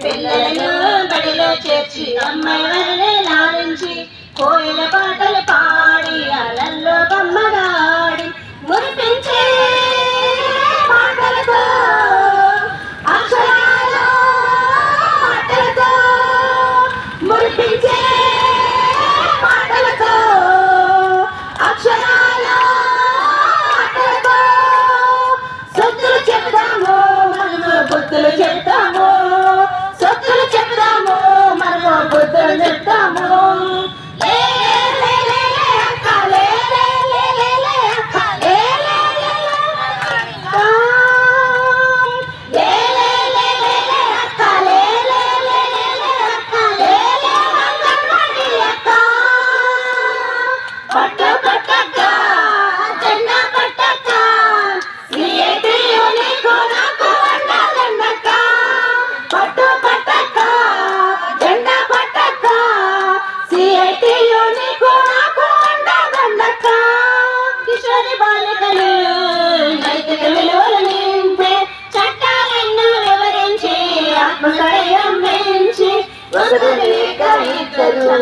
పిల్లలను బడిలో చేర్చి అమ్మాయిలను లాలించి కోయిల పాటలు పాడి అలల్లో బొమ్మగాడి మురిపించే మాటలతో అక్షరాల మాటలతో మురిపించే మాటలతో అక్షరాల మాటలతో సొత్తులు చెప్తాము మనము బుద్ధులు చెప్తాము సొత్తులు చెప్తాము మనము బుద్ధులు చెప్తాము కిషోరి బాలికలు నైతిక విలువలు నింపే చట్టాలను వివరించి ఆత్మకళ పెంచి ఒకరు లేక ఇద్దరు